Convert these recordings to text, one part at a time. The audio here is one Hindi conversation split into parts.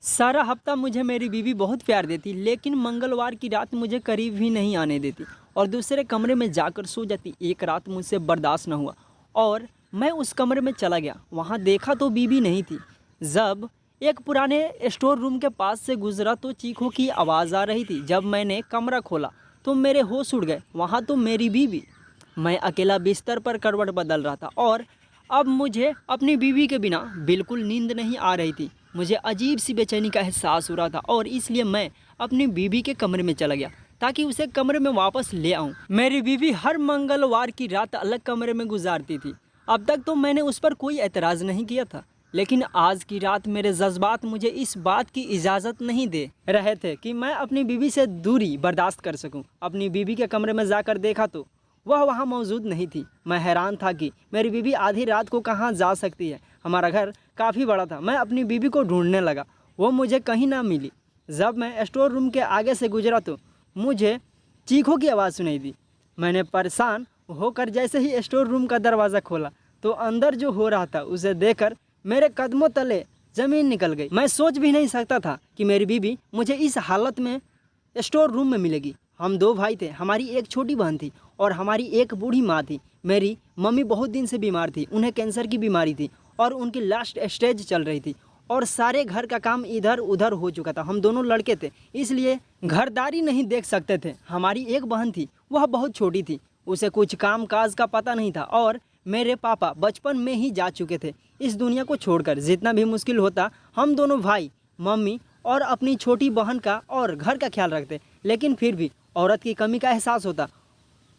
सारा हफ्ता मुझे मेरी बीवी बहुत प्यार देती, लेकिन मंगलवार की रात मुझे करीब भी नहीं आने देती और दूसरे कमरे में जाकर सो जाती। एक रात मुझसे बर्दाश्त न हुआ और मैं उस कमरे में चला गया। वहाँ देखा तो बीवी नहीं थी। जब एक पुराने स्टोर रूम के पास से गुजरा तो चीखों की आवाज़ आ रही थी। जब मैंने कमरा खोला तो मेरे होश उड़ गए। वहाँ तो मेरी बीवी। मैं अकेला बिस्तर पर करवट बदल रहा था और अब मुझे अपनी बीवी के बिना बिल्कुल नींद नहीं आ रही थी। मुझे अजीब सी बेचैनी का एहसास हो रहा था और इसलिए मैं अपनी बीवी के कमरे में चला गया ताकि उसे कमरे में वापस ले आऊं। मेरी बीवी हर मंगलवार की रात अलग कमरे में गुजारती थी। अब तक तो मैंने उस पर कोई एतराज़ नहीं किया था, लेकिन आज की रात मेरे जज्बात मुझे इस बात की इजाज़त नहीं दे रहे थे कि मैं अपनी बीवी से दूरी बर्दाश्त कर सकूं। अपनी बीवी के कमरे में जाकर देखा तो वह वहाँ मौजूद नहीं थी। मैं हैरान था कि मेरी बीवी आधी रात को कहाँ जा सकती है। हमारा घर काफ़ी बड़ा था। मैं अपनी बीवी को ढूंढने लगा, वो मुझे कहीं ना मिली। जब मैं स्टोर रूम के आगे से गुजरा तो मुझे चीखों की आवाज़ सुनाई दी। मैंने परेशान होकर जैसे ही स्टोर रूम का दरवाज़ा खोला तो अंदर जो हो रहा था उसे देखकर मेरे कदमों तले ज़मीन निकल गई। मैं सोच भी नहीं सकता था कि मेरी बीवी मुझे इस हालत में स्टोर रूम में मिलेगी। हम दो भाई थे, हमारी एक छोटी बहन थी और हमारी एक बूढ़ी माँ थी। मेरी मम्मी बहुत दिन से बीमार थी, उन्हें कैंसर की बीमारी थी और उनकी लास्ट स्टेज चल रही थी और सारे घर का काम इधर उधर हो चुका था। हम दोनों लड़के थे, इसलिए घरदारी नहीं देख सकते थे। हमारी एक बहन थी, वह बहुत छोटी थी, उसे कुछ काम काज का पता नहीं था और मेरे पापा बचपन में ही जा चुके थे इस दुनिया को छोड़कर। जितना भी मुश्किल होता हम दोनों भाई मम्मी और अपनी छोटी बहन का और घर का ख्याल रखते, लेकिन फिर भी औरत की कमी का एहसास होता।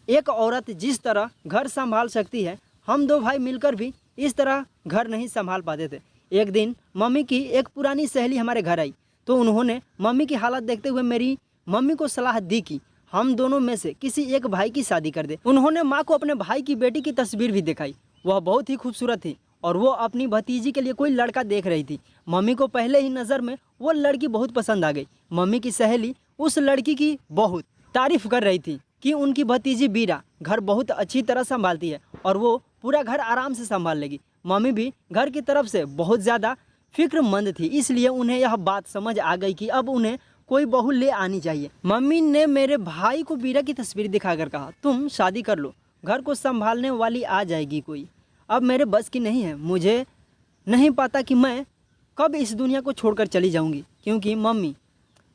एक औरत जिस तरह घर संभाल सकती है, हम दो भाई मिलकर भी इस तरह घर नहीं संभाल पाते थे। एक दिन मम्मी की एक पुरानी सहेली हमारे घर आई तो उन्होंने मम्मी की हालत देखते हुए मेरी मम्मी को सलाह दी कि हम दोनों में से किसी एक भाई की शादी कर दे। उन्होंने माँ को अपने भाई की बेटी की तस्वीर भी दिखाई। वह बहुत ही खूबसूरत थी और वो अपनी भतीजी के लिए कोई लड़का देख रही थी। मम्मी को पहले ही नज़र में वो लड़की बहुत पसंद आ गई। मम्मी की सहेली उस लड़की की बहुत तारीफ कर रही थी कि उनकी भतीजी बीरा घर बहुत अच्छी तरह संभालती है और वो पूरा घर आराम से संभाल लेगी। मम्मी भी घर की तरफ से बहुत ज़्यादा फिक्रमंद थी, इसलिए उन्हें यह बात समझ आ गई कि अब उन्हें कोई बहू ले आनी चाहिए। मम्मी ने मेरे भाई को बीरा की तस्वीर दिखाकर कहा, तुम शादी कर लो, घर को संभालने वाली आ जाएगी कोई। अब मेरे बस की नहीं है। मुझे नहीं पता कि मैं कब इस दुनिया को छोड़कर चली जाऊंगी, क्योंकि मम्मी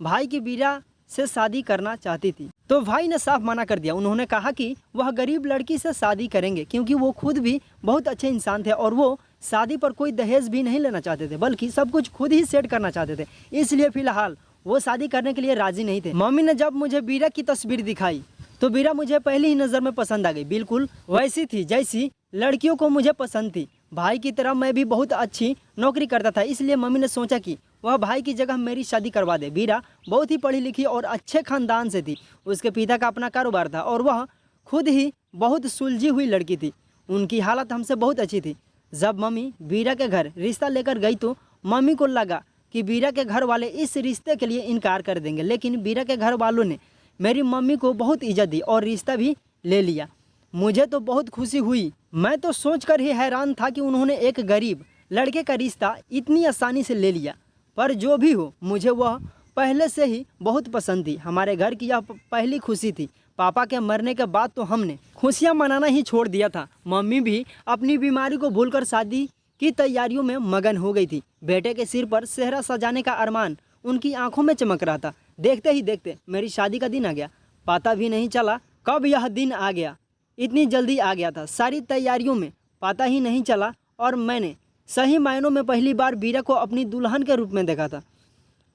भाई की बीरा से शादी करना चाहती थी तो भाई ने साफ मना कर दिया। उन्होंने कहा कि वह गरीब लड़की से शादी करेंगे, क्योंकि वो खुद भी बहुत अच्छे इंसान थे और वो शादी पर कोई दहेज भी नहीं लेना चाहते थे, बल्कि सब कुछ खुद ही सेट करना चाहते थे। इसलिए फिलहाल वो शादी करने के लिए राजी नहीं थे। मम्मी ने जब मुझे बीरा की तस्वीर दिखाई तो बीरा मुझे पहली ही नज़र में पसंद आ गई। बिल्कुल वैसी थी जैसी लड़कियों को मुझे पसंद थी। भाई की तरह मैं भी बहुत अच्छी नौकरी करता था, इसलिए मम्मी ने सोचा कि वह भाई की जगह मेरी शादी करवा दे। बीरा बहुत ही पढ़ी लिखी और अच्छे खानदान से थी। उसके पिता का अपना कारोबार था और वह खुद ही बहुत सुलझी हुई लड़की थी। उनकी हालत हमसे बहुत अच्छी थी। जब मम्मी बीरा के घर रिश्ता लेकर गई तो मम्मी को लगा कि बीरा के घर वाले इस रिश्ते के लिए इनकार कर देंगे, लेकिन बीरा के घर वालों ने मेरी मम्मी को बहुत इज्जत दी और रिश्ता भी ले लिया। मुझे तो बहुत खुशी हुई। मैं तो सोचकर ही हैरान था कि उन्होंने एक गरीब लड़के का रिश्ता इतनी आसानी से ले लिया। पर जो भी हो, मुझे वह पहले से ही बहुत पसंद थी। हमारे घर की यह पहली खुशी थी। पापा के मरने के बाद तो हमने खुशियां मनाना ही छोड़ दिया था। मम्मी भी अपनी बीमारी को भूलकर शादी की तैयारियों में मगन हो गई थी। बेटे के सिर पर सेहरा सजाने का अरमान उनकी आंखों में चमक रहा था। देखते ही देखते मेरी शादी का दिन आ गया। पता भी नहीं चला कब यह दिन आ गया, इतनी जल्दी आ गया था। सारी तैयारियों में पता ही नहीं चला और मैंने सही मायनों में पहली बार बीरा को अपनी दुल्हन के रूप में देखा था।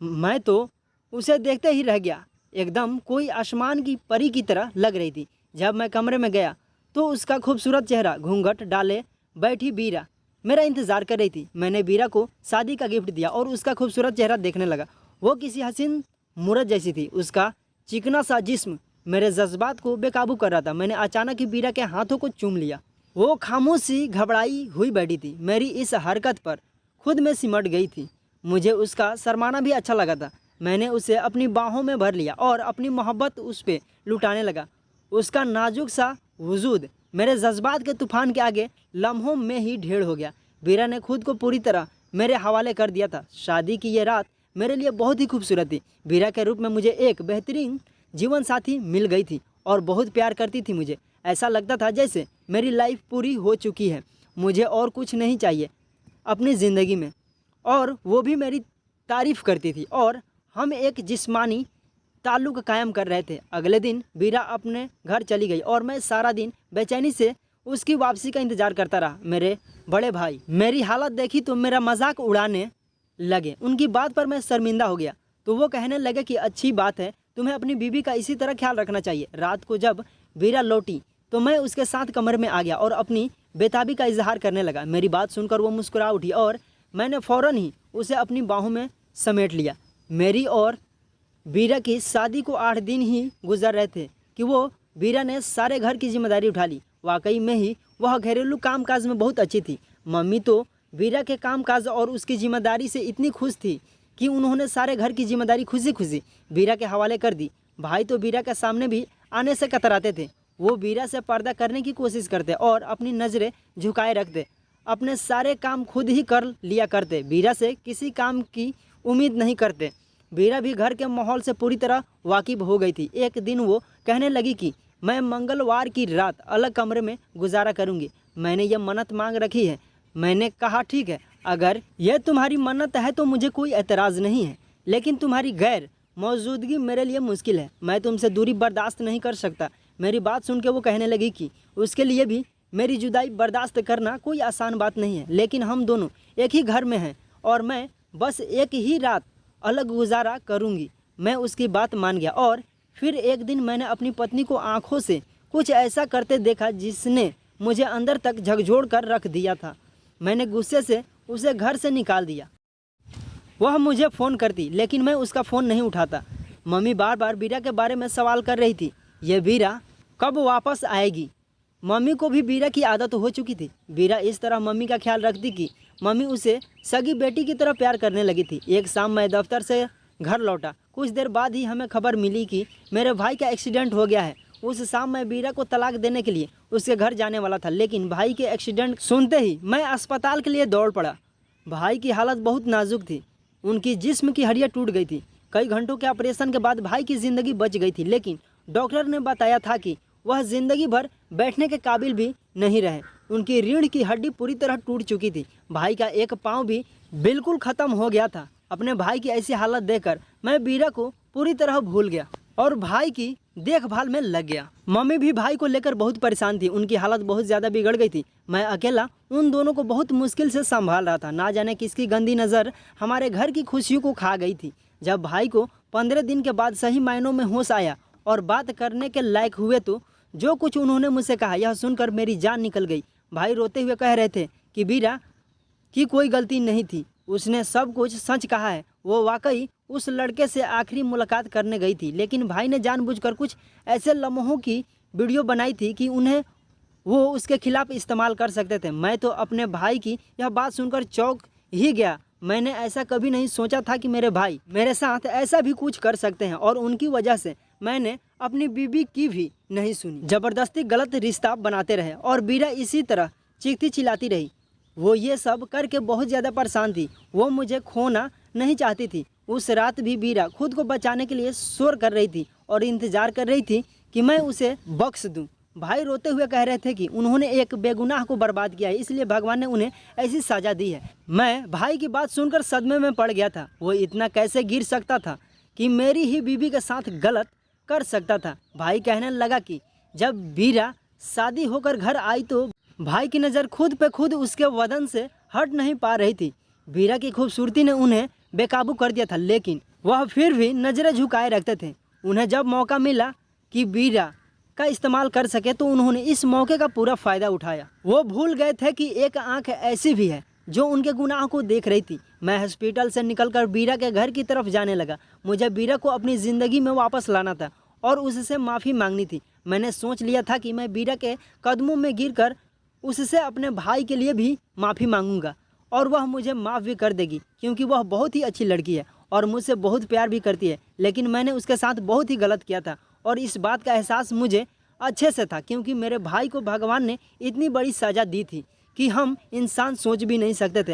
मैं तो उसे देखते ही रह गया, एकदम कोई आसमान की परी की तरह लग रही थी। जब मैं कमरे में गया तो उसका खूबसूरत चेहरा घूंघट डाले बैठी बीरा मेरा इंतज़ार कर रही थी। मैंने बीरा को शादी का गिफ्ट दिया और उसका खूबसूरत चेहरा देखने लगा। वो किसी हसीन मूरत जैसी थी। उसका चिकना सा जिस्म मेरे जज्बात को बेकाबू कर रहा था। मैंने अचानक ही बीरा के हाथों को चूम लिया। वो खामोशी घबराई हुई बैठी थी। मेरी इस हरकत पर खुद में सिमट गई थी। मुझे उसका शर्माना भी अच्छा लगा था। मैंने उसे अपनी बाहों में भर लिया और अपनी मोहब्बत उस पर लुटाने लगा। उसका नाजुक सा वजूद मेरे जज्बात के तूफान के आगे लम्हों में ही ढेर हो गया। बीरा ने खुद को पूरी तरह मेरे हवाले कर दिया था। शादी की ये रात मेरे लिए बहुत ही खूबसूरत थी। वीरा के रूप में मुझे एक बेहतरीन जीवन साथी मिल गई थी और बहुत प्यार करती थी मुझे। ऐसा लगता था जैसे मेरी लाइफ पूरी हो चुकी है, मुझे और कुछ नहीं चाहिए अपनी ज़िंदगी में। और वो भी मेरी तारीफ़ करती थी और हम एक जिस्मानी ताल्लुक़ कायम कर रहे थे। अगले दिन वीरा अपने घर चली गई और मैं सारा दिन बेचैनी से उसकी वापसी का इंतज़ार करता रहा। मेरे बड़े भाई मेरी हालत देखी तो मेरा मजाक उड़ाने लगे। उनकी बात पर मैं शर्मिंदा हो गया तो वो कहने लगे कि अच्छी बात है, तुम्हें अपनी बीवी का इसी तरह ख्याल रखना चाहिए। रात को जब वीरा लौटी तो मैं उसके साथ कमरे में आ गया और अपनी बेताबी का इजहार करने लगा। मेरी बात सुनकर वो मुस्कुरा उठी और मैंने फ़ौरन ही उसे अपनी बाहों में समेट लिया। मेरी और वीरा की शादी को 8 दिन ही गुजर रहे थे कि वो वीरा ने सारे घर की जिम्मेदारी उठा ली। वाकई में ही वह घरेलू कामकाज में बहुत अच्छी थी। मम्मी तो वीरा के कामकाज और उसकी जिम्मेदारी से इतनी खुश थी कि उन्होंने सारे घर की जिम्मेदारी खुशी खुशी वीरा के हवाले कर दी। भाई तो वीरा के सामने भी आने से कतराते थे। वो वीरा से पर्दा करने की कोशिश करते और अपनी नज़रें झुकाए रखते। अपने सारे काम खुद ही कर लिया करते, वीरा से किसी काम की उम्मीद नहीं करते। वीरा भी घर के माहौल से पूरी तरह वाकिफ़ हो गई थी। एक दिन वो कहने लगी कि मैं मंगलवार की रात अलग कमरे में गुजारा करूंगी। मैंने ये मन्नत मांग रखी है। मैंने कहा ठीक है, अगर यह तुम्हारी मन्नत है तो मुझे कोई एतराज़ नहीं है, लेकिन तुम्हारी गैर मौजूदगी मेरे लिए मुश्किल है। मैं तुमसे दूरी बर्दाश्त नहीं कर सकता। मेरी बात सुन के वो कहने लगी कि उसके लिए भी मेरी जुदाई बर्दाश्त करना कोई आसान बात नहीं है, लेकिन हम दोनों एक ही घर में हैं और मैं बस एक ही रात अलग गुजारा करूंगी। मैं उसकी बात मान गया और फिर एक दिन मैंने अपनी पत्नी को आंखों से कुछ ऐसा करते देखा जिसने मुझे अंदर तक झकझोर कर रख दिया था। मैंने गुस्से से उसे घर से निकाल दिया। वह मुझे फ़ोन करती लेकिन मैं उसका फ़ोन नहीं उठाता। मम्मी बार बार वीरा के बारे में सवाल कर रही थी, ये वीरा कब वापस आएगी। मम्मी को भी वीरा की आदत हो चुकी थी। वीरा इस तरह मम्मी का ख्याल रखती कि मम्मी उसे सगी बेटी की तरह प्यार करने लगी थी। एक शाम मैं दफ्तर से घर लौटा। कुछ देर बाद ही हमें खबर मिली कि मेरे भाई का एक्सीडेंट हो गया है। उस शाम मैं वीरा को तलाक देने के लिए उसके घर जाने वाला था, लेकिन भाई के एक्सीडेंट सुनते ही मैं अस्पताल के लिए दौड़ पड़ा। भाई की हालत बहुत नाजुक थी। उनकी जिस्म की हड्डियाँ टूट गई थी। कई घंटों के ऑपरेशन के बाद भाई की ज़िंदगी बच गई थी, लेकिन डॉक्टर ने बताया था कि वह ज़िंदगी भर बैठने के काबिल भी नहीं रहे। उनकी रीढ़ की हड्डी पूरी तरह टूट चुकी थी। भाई का एक पाँव भी बिल्कुल ख़त्म हो गया था। अपने भाई की ऐसी हालत देखकर मैं वीरा को पूरी तरह भूल गया और भाई की देखभाल में लग गया। मम्मी भी भाई को लेकर बहुत परेशान थी। उनकी हालत बहुत ज़्यादा बिगड़ गई थी। मैं अकेला उन दोनों को बहुत मुश्किल से संभाल रहा था। ना जाने किसकी गंदी नज़र हमारे घर की खुशियों को खा गई थी। जब भाई को 15 दिन के बाद सही मायनों में होश आया और बात करने के लायक हुए तो जो कुछ उन्होंने मुझसे कहा, यह सुनकर मेरी जान निकल गई। भाई रोते हुए कह रहे थे कि वीरा की कोई गलती नहीं थी, उसने सब कुछ सच कहा है। वो वाकई उस लड़के से आखिरी मुलाकात करने गई थी, लेकिन भाई ने जानबूझकर कुछ ऐसे लम्हों की वीडियो बनाई थी कि उन्हें वो उसके खिलाफ इस्तेमाल कर सकते थे। मैं तो अपने भाई की यह बात सुनकर चौंक ही गया। मैंने ऐसा कभी नहीं सोचा था कि मेरे भाई मेरे साथ ऐसा भी कुछ कर सकते हैं, और उनकी वजह से मैंने अपनी बीवी की भी नहीं सुनी। ज़बरदस्ती गलत रिश्ता बनाते रहे और वीरा इसी तरह चीखती चिल्लाती रही। वो ये सब करके बहुत ज़्यादा परेशान थी। वो मुझे खोना नहीं चाहती थी। उस रात भी वीरा खुद को बचाने के लिए शोर कर रही थी और इंतज़ार कर रही थी कि मैं उसे बख्श दूं। भाई रोते हुए कह रहे थे कि उन्होंने एक बेगुनाह को बर्बाद किया है, इसलिए भगवान ने उन्हें ऐसी सज़ा दी है। मैं भाई की बात सुनकर सदमे में पड़ गया था। वो इतना कैसे गिर सकता था कि मेरी ही बीवी के साथ गलत कर सकता था। भाई कहने लगा कि जब वीरा शादी होकर घर आई तो भाई की नज़र खुद पे खुद उसके बदन से हट नहीं पा रही थी। वीरा की खूबसूरती ने उन्हें बेकाबू कर दिया था, लेकिन वह फिर भी नज़रें झुकाए रखते थे। उन्हें जब मौका मिला कि वीरा का इस्तेमाल कर सके तो उन्होंने इस मौके का पूरा फ़ायदा उठाया। वो भूल गए थे कि एक आंख ऐसी भी है जो उनके गुनाह को देख रही थी। मैं हॉस्पिटल से निकलकर वीरा के घर की तरफ जाने लगा। मुझे वीरा को अपनी ज़िंदगी में वापस लाना था और उससे माफ़ी मांगनी थी। मैंने सोच लिया था कि मैं वीरा के कदमों में गिरकर उससे अपने भाई के लिए भी माफ़ी मांगूंगा और वह मुझे माफ़ भी कर देगी, क्योंकि वह बहुत ही अच्छी लड़की है और मुझसे बहुत प्यार भी करती है। लेकिन मैंने उसके साथ बहुत ही गलत किया था और इस बात का एहसास मुझे अच्छे से था, क्योंकि मेरे भाई को भगवान ने इतनी बड़ी सज़ा दी थी कि हम इंसान सोच भी नहीं सकते थे।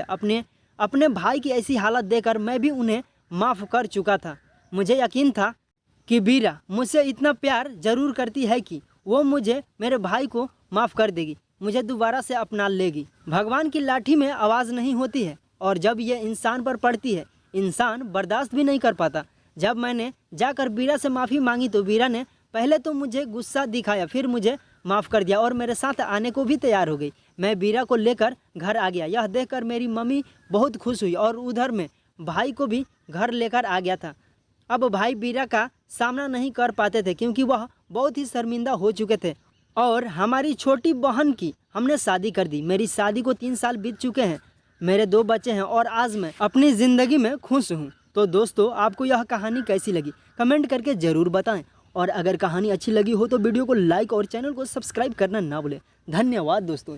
अपने भाई की ऐसी हालत देखकर मैं भी उन्हें माफ़ कर चुका था। मुझे यकीन था कि वीरा मुझसे इतना प्यार ज़रूर करती है कि वो मुझे, मेरे भाई को माफ़ कर देगी, मुझे दोबारा से अपना लेगी। भगवान की लाठी में आवाज़ नहीं होती है और जब ये इंसान पर पड़ती है इंसान बर्दाश्त भी नहीं कर पाता। जब मैंने जाकर वीरा से माफ़ी मांगी तो वीरा ने पहले तो मुझे गुस्सा दिखाया, फिर मुझे माफ़ कर दिया और मेरे साथ आने को भी तैयार हो गई। मैं वीरा को लेकर घर आ गया। यह देखकर मेरी मम्मी बहुत खुश हुई और उधर में भाई को भी घर लेकर आ गया था। अब भाई वीरा का सामना नहीं कर पाते थे क्योंकि वह बहुत ही शर्मिंदा हो चुके थे और हमारी छोटी बहन की हमने शादी कर दी। मेरी शादी को 3 साल बीत चुके हैं, मेरे 2 बच्चे हैं और आज मैं अपनी ज़िंदगी में खुश हूँ। तो दोस्तों, आपको यह कहानी कैसी लगी कमेंट करके ज़रूर बताएं और अगर कहानी अच्छी लगी हो तो वीडियो को लाइक और चैनल को सब्सक्राइब करना ना भूलें। धन्यवाद दोस्तों।